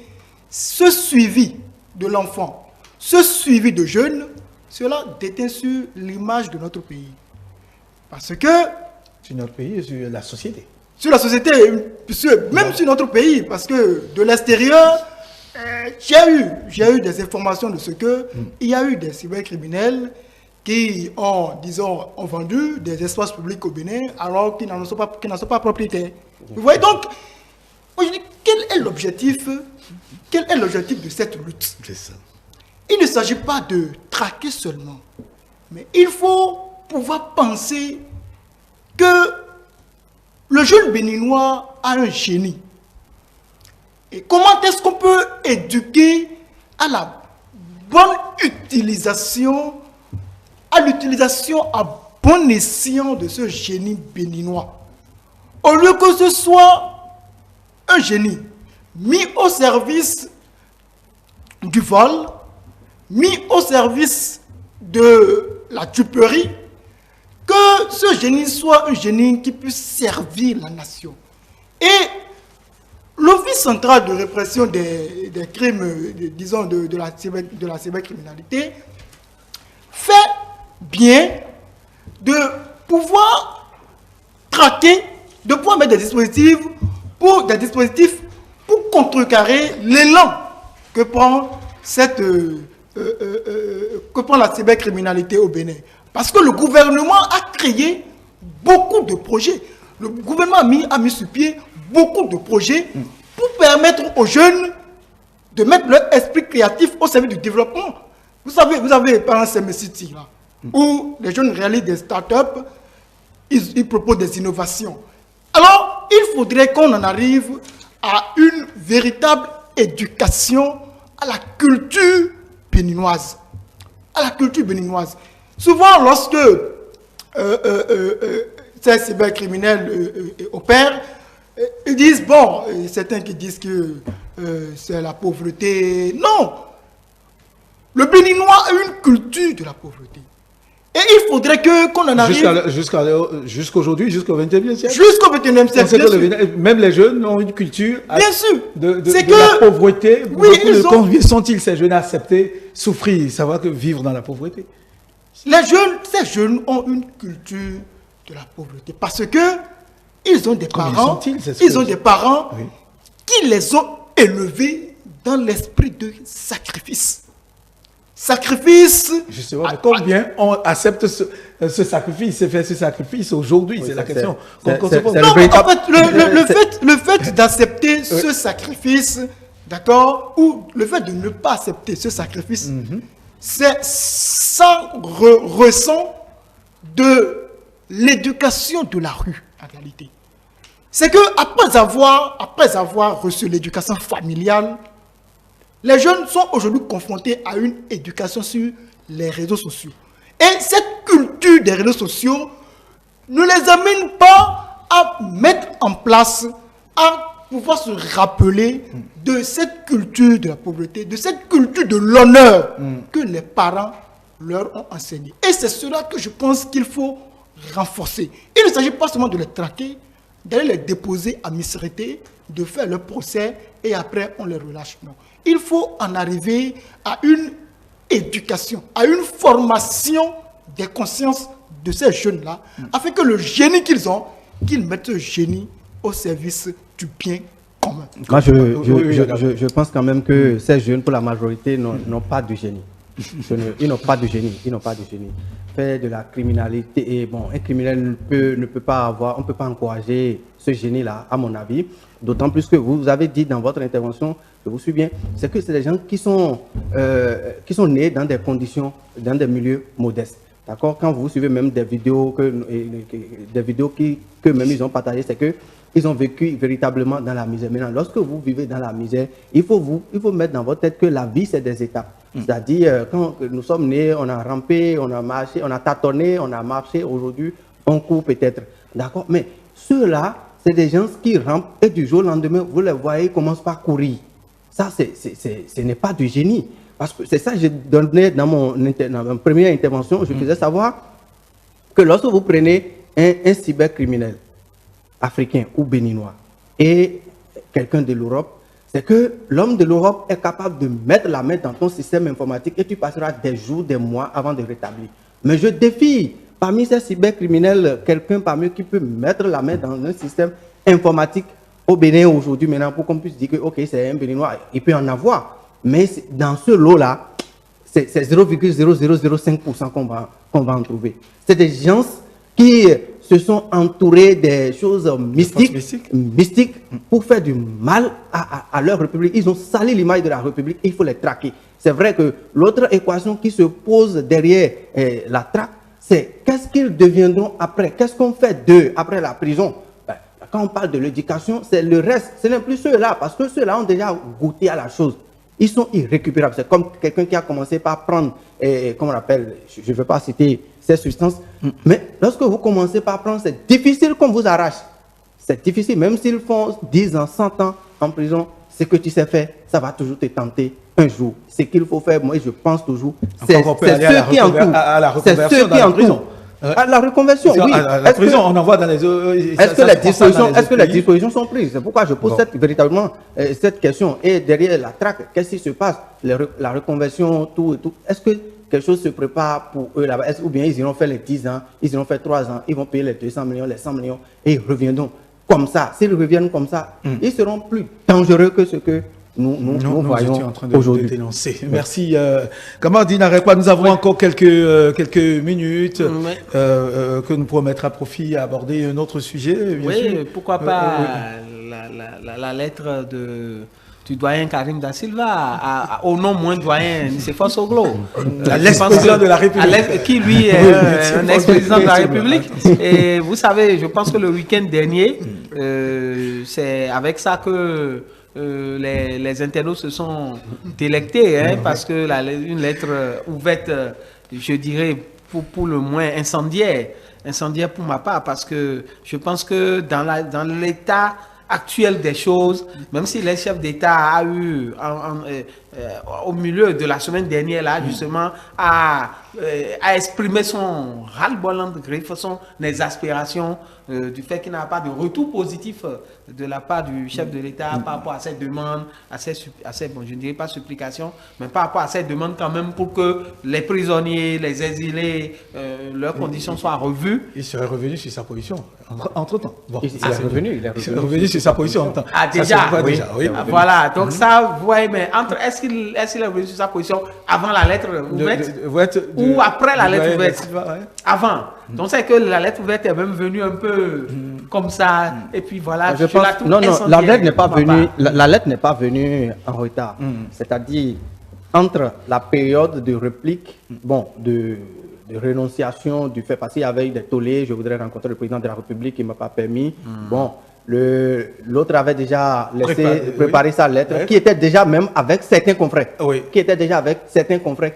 ce suivi de l'enfant, ce suivi de jeunes, cela déteint sur l'image de notre pays. Parce que... Sur notre pays et sur la société. Sur la société, même sur notre pays, parce que de l'extérieur, j'ai eu des informations de ce que il y a eu des cybercriminels qui ont vendu des espaces publics au Bénin alors qu'ils n'en sont pas propriétaires. Vous voyez donc, quel est l'objectif de cette lutte? C'est ça. Il ne s'agit pas de traquer seulement, mais il faut pouvoir penser que le jeune béninois a un génie. Et comment est-ce qu'on peut éduquer à la bonne utilisation, à bon escient de ce génie béninois? Au lieu que ce soit un génie mis au service du vol, mis au service de la duperie, que ce génie soit un génie qui puisse servir la nation. Et l'Office central de répression des crimes, disons, de la cybercriminalité, fait bien de pouvoir traquer, de pouvoir mettre des dispositifs pour contrecarrer l'élan que prend la cybercriminalité au Bénin. Parce que le gouvernement a créé beaucoup de projets. Le gouvernement a mis sur pied beaucoup de projets pour permettre aux jeunes de mettre leur esprit créatif au service du développement. Vous avez par exemple CMCity, là, où les jeunes réalisent des startups, ils proposent des innovations. Alors, il faudrait qu'on en arrive à une véritable éducation à la culture béninoise. À la culture béninoise. Souvent, lorsque ces cybercriminels opèrent, ils disent, bon, certains qui disent que c'est la pauvreté. Non! Le Béninois a une culture de la pauvreté. Et il faudrait qu'on en arrive... Jusqu'aujourd'hui, jusqu'au XXIe siècle. Jusqu'au XXIe siècle, même les jeunes ont une culture bien sûr. de la pauvreté. Oui, quand sont-ils, ces jeunes, à accepter, souffrir, savoir que vivre dans la pauvreté? Ces jeunes ont une culture de la pauvreté parce que ils ont des parents, qui les ont élevés dans l'esprit de sacrifice. Justement, mais combien on accepte ce sacrifice, fait ce sacrifice aujourd'hui, oui, c'est la question qu'on se pose. Non, mais en fait, le fait d'accepter ce sacrifice, d'accord, ou le fait de ne pas accepter ce sacrifice, c'est sans ressent de l'éducation de la rue, en réalité. C'est que après avoir reçu l'éducation familiale, Les jeunes sont aujourd'hui confrontés à une éducation sur les réseaux sociaux. Et cette culture des réseaux sociaux ne les amène pas à mettre en place, à pouvoir se rappeler de cette culture de la pauvreté, de cette culture de l'honneur que les parents leur ont enseigné. Et c'est cela que je pense qu'il faut renforcer. Il ne s'agit pas seulement de les traquer, d'aller les déposer à Missérété, de faire leur procès et après on les relâche. Non. Il faut en arriver à une éducation, à une formation des consciences de ces jeunes-là, afin que le génie qu'ils ont, qu'ils mettent ce génie au service du bien commun. Moi, je pense quand même que ces jeunes, pour la majorité, n'ont pas de génie. Ils n'ont pas de génie. Ils n'ont pas de génie. Faire de la criminalité, et bon, un criminel ne peut pas avoir, on ne peut pas encourager ce génie-là, à mon avis. D'autant plus que vous avez dit dans votre intervention, je vous suis bien, c'est que c'est des gens qui sont nés dans des conditions, dans des milieux modestes. D'accord? Quand vous suivez même des vidéos que même ils ont partagées, c'est que ils ont vécu véritablement dans la misère. Maintenant, lorsque vous vivez dans la misère, il faut mettre dans votre tête que la vie, c'est des étapes. C'est-à-dire, quand nous sommes nés, on a rampé, on a marché, on a tâtonné, on a marché. Aujourd'hui, on court peut-être. D'accord? Mais ceux-là, c'est des gens qui rampent et du jour au lendemain, vous les voyez, ils commencent par courir. Ça, ce n'est pas du génie. Parce que c'est ça que j'ai donné dans ma première intervention. Je faisais savoir que lorsque vous prenez un cybercriminel africain ou béninois et quelqu'un de l'Europe, c'est que l'homme de l'Europe est capable de mettre la main dans ton système informatique et tu passeras des jours, des mois avant de rétablir. Mais je défie, parmi ces cybercriminels, quelqu'un parmi eux qui peut mettre la main dans un système informatique au Bénin aujourd'hui, maintenant, pour qu'on puisse dire que ok, c'est un béninois, il peut en avoir. Mais dans ce lot-là, c'est 0,0005% qu'on va en trouver. C'est des gens qui se sont entourés des choses mystiques pour faire du mal à leur République. Ils ont sali l'image de la République, il faut les traquer. C'est vrai que l'autre équation qui se pose derrière la traque, c'est qu'est-ce qu'ils deviendront après? Qu'est-ce qu'on fait d'eux après la prison? Quand on parle de l'éducation, c'est le reste. Ce n'est plus ceux-là, parce que ceux-là ont déjà goûté à la chose. Ils sont irrécupérables. C'est comme quelqu'un qui a commencé par prendre, comment on appelle, je ne veux pas citer ces substances, mais lorsque vous commencez par prendre, c'est difficile qu'on vous arrache. C'est difficile, même s'ils font 10 ans, 100 ans en prison, ce que tu sais faire, ça va toujours te tenter un jour. Ce qu'il faut faire, moi je pense toujours, c'est ceux qui entourent. C'est ceux qui entourent. À la reconversion, oui. À la prison, on envoie dans les... Est-ce que les dispositions sont prises? C'est pourquoi je pose véritablement cette question. Et derrière la traque, qu'est-ce qui se passe? La reconversion, tout et tout. Est-ce que quelque chose se prépare pour eux là-bas? Ou bien ils iront faire les 10 ans, ils iront faire 3 ans, ils vont payer les 200 millions, les 100 millions et ils reviendront comme ça. S'ils reviennent comme ça, ils seront plus dangereux que ce que nous voyons en train de dénoncer. Merci. Kamardine Narekwa, nous avons encore quelques minutes que nous pourrons mettre à profit à aborder un autre sujet. Bien sûr. Pourquoi pas la lettre du doyen Karim Da Silva, au nom moins doyen Nicéphore Soglo. L'ex-président de la République. Qui lui est un ex-président de la République. Et vous savez, je pense que le week-end dernier, c'est avec ça que les internautes se sont délectés, parce que une lettre ouverte, je dirais, pour le moins incendiaire pour ma part, parce que je pense que dans l'état actuel des choses, même si le chef d'État a eu au milieu de la semaine dernière là justement à exprimer son ras-le-bol en griffe, son exaspération du fait qu'il n'a pas de retour positif de la part du chef de l'État par rapport à cette demande, à ces bon, je ne dirais pas supplications, mais par rapport à cette demande quand même pour que les prisonniers, les exilés, leurs conditions soient revues. Il serait revenu sur sa position entre-temps. Bon, il est revenu sur sa position en temps. Ah, déjà, oui. Voilà, donc ça, vous voyez, mais est-ce qu'il est revenu sur sa position avant la lettre ouverte ou après la lettre ouverte? Avant. Donc c'est que la lettre ouverte est même venue un peu comme ça, et puis voilà. Je pense, la lettre n'est pas venue. La lettre n'est pas venue en retard. C'est-à-dire entre la période de réplique, de rénonciation du fait, parce qu'il y avait eu des tollés, je voudrais rencontrer le président de la République qui ne m'a pas permis. l'autre avait déjà préparé sa lettre, qui était déjà même avec certains confrères,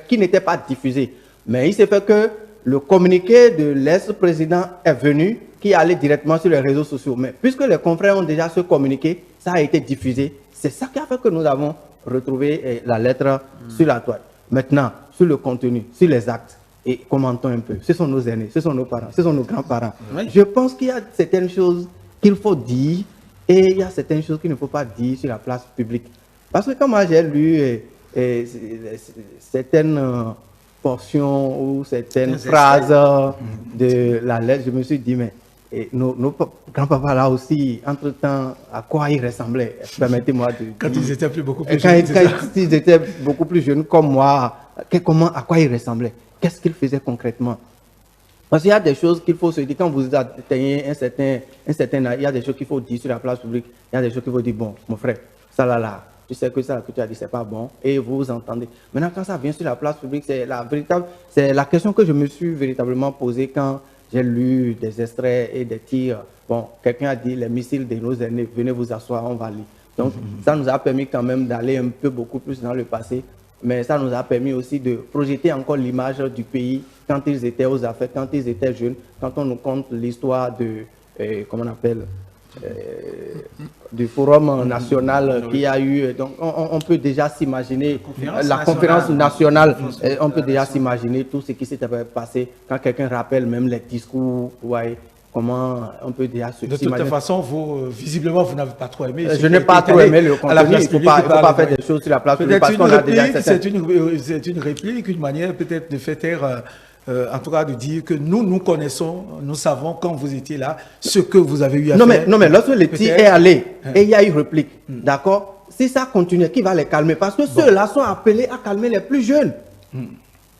qui n'étaient pas diffusés. Mais il s'est fait que le communiqué de l'ex-président est venu, qui allait directement sur les réseaux sociaux. Mais puisque les confrères ont déjà ce communiqué, ça a été diffusé. C'est ça qui a fait que nous avons retrouvé la lettre sur la toile. Maintenant, sur le contenu, sur les actes, et commentons un peu. Ce sont nos aînés, ce sont nos parents, ce sont nos grands-parents. Oui. Je pense qu'il y a certaines choses qu'il faut dire et il y a certaines choses qu'il ne faut pas dire sur la place publique. Parce que quand moi j'ai lu certaines portions ou certaines phrases de la lettre, je me suis dit, mais nos grands-papas là aussi, entre-temps, à quoi ils ressemblaient? Permettez-moi de... Quand ils étaient beaucoup plus jeunes. Quand ils étaient beaucoup plus jeunes comme moi, à quoi ils ressemblaient? Qu'est-ce qu'ils faisaient concrètement? Parce qu'il y a des choses qu'il faut se dire, quand vous atteignez un certain âge, il y a des choses qu'il faut dire sur la place publique, il y a des choses qu'il faut dire, bon, mon frère, ça là, tu sais que ça que tu as dit, c'est pas bon, et vous vous entendez. Maintenant, quand ça vient sur la place publique, c'est la question que je me suis véritablement posée quand j'ai lu des extraits et des tirs. Bon, quelqu'un a dit, les missiles de nos aînés, venez vous asseoir, on va lire. Donc, ça nous a permis quand même d'aller un peu beaucoup plus dans le passé, mais ça nous a permis aussi de projeter encore l'image du pays quand ils étaient aux affaires, quand ils étaient jeunes, quand on nous compte l'histoire de, comment on appelle, du forum national qu'il y a eu. Donc, on peut déjà s'imaginer la conférence nationale, on peut déjà s'imaginer tout ce qui s'était passé quand quelqu'un rappelle même les discours, ouais. Comment on peut déjà se De toute façon, vous, visiblement, vous n'avez pas trop aimé. Je n'ai pas trop aimé le contenu. Il ne faut pas faire des choses sur la place publique parce qu'on a déjà... C'est une réplique, une manière peut-être de faire taire, en tout cas de dire que nous connaissons, nous savons quand vous étiez là, ce que vous avez eu à faire. Non, mais lorsque le tir est allé et il y a eu réplique, d'accord? Si ça continue, qui va les calmer? Parce que ceux-là sont appelés à calmer les plus jeunes.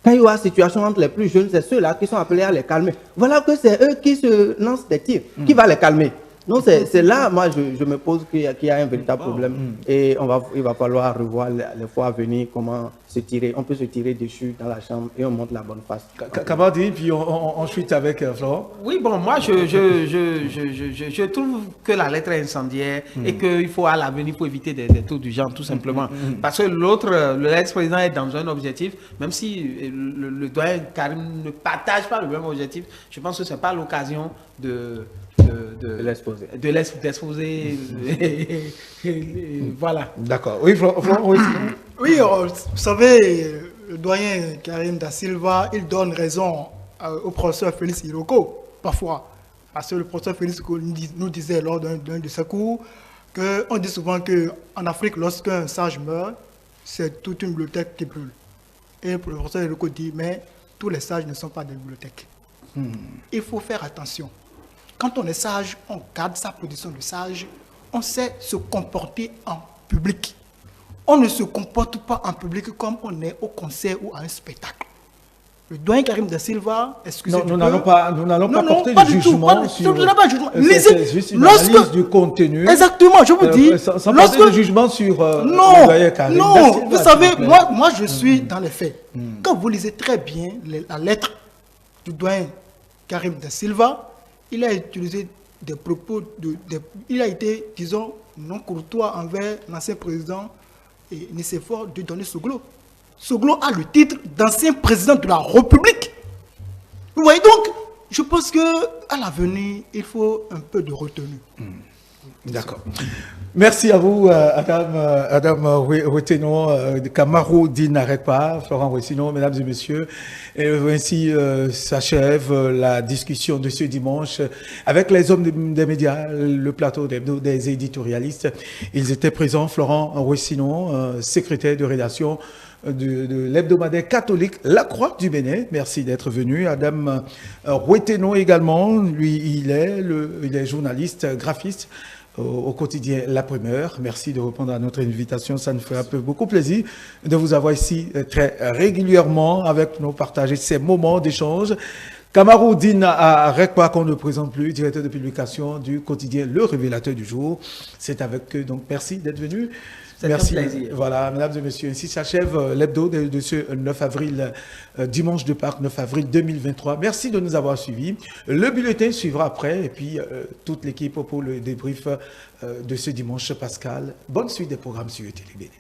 Quand il y aura situation entre les plus jeunes, c'est ceux-là qui sont appelés à les calmer. Voilà que c'est eux qui se lancent des tirs. Qui va les calmer? Donc c'est là, moi, je me pose qu'il y a un véritable problème. Et il va falloir revoir les fois à venir comment se tirer. On peut se tirer dessus dans la chambre et on montre la bonne face. Kabadi, puis on chute avec Florent. Oui, bon, moi, je trouve que la lettre est incendiaire et qu'il faut à l'avenir, il faut éviter des tours du genre, tout simplement. Parce que l'ex-président est dans un objectif, même si le doyen Karim ne partage pas le même objectif, je pense que ce n'est pas l'occasion de l'exposer. Voilà. D'accord. Oui, Florent, oui. Oui, vous savez, le doyen Karim Da Silva, il donne raison au professeur Félix Iroko, parfois. Parce que le professeur Félix nous disait lors d'un de ses cours qu'on dit souvent qu'en Afrique, lorsqu'un sage meurt, c'est toute une bibliothèque qui brûle. Et le professeur Iroko dit, mais tous les sages ne sont pas des bibliothèques. Il faut faire attention. Quand on est sage, on garde sa position de sage, on sait se comporter en public. On ne se comporte pas en public comme on est au concert ou à un spectacle. Le doyen Karim Da Silva, excusez-moi. Nous n'allons pas porter de jugement sur... C'est juste une analyse du contenu. Exactement, je vous dis... Sans porter de jugement sur le doyen Karim Da Silva. Non, vous savez, moi je suis dans les faits. Quand vous lisez très bien la lettre du doyen Karim Da Silva, il a utilisé des propos, il a été, disons, non courtois envers l'ancien président et Nicéphore de donner Soglo. Soglo a le titre d'ancien président de la République. Vous voyez donc, je pense qu'à l'avenir, il faut un peu de retenue. D'accord. Merci à vous, Adam Weteno. Camaro dit n'arrête pas. Florent Weteno, mesdames et messieurs. Et ainsi s'achève la discussion de ce dimanche avec les hommes des médias, le plateau des éditorialistes. Ils étaient présents. Florent Weteno, secrétaire de rédaction de l'hebdomadaire catholique La Croix du Bénin. Merci d'être venu. Adam Weteno également, lui, il est journaliste, graphiste au quotidien La Primeur. Merci de répondre à notre invitation. Ça nous fait beaucoup plaisir de vous avoir ici très régulièrement avec nous, partager ces moments d'échange Kamaroudine Rekwa, qu'on ne présente plus, directeur de publication du quotidien Le Révélateur du Jour. C'est avec eux, donc merci d'être venu. Merci. Un plaisir. Voilà, mesdames et messieurs, ainsi s'achève l'hebdo de ce 9 avril, dimanche de Pâques, 9 avril 2023. Merci de nous avoir suivis. Le bulletin suivra après et puis toute l'équipe pour le débrief de ce dimanche pascal. Bonne suite des programmes sur Télé.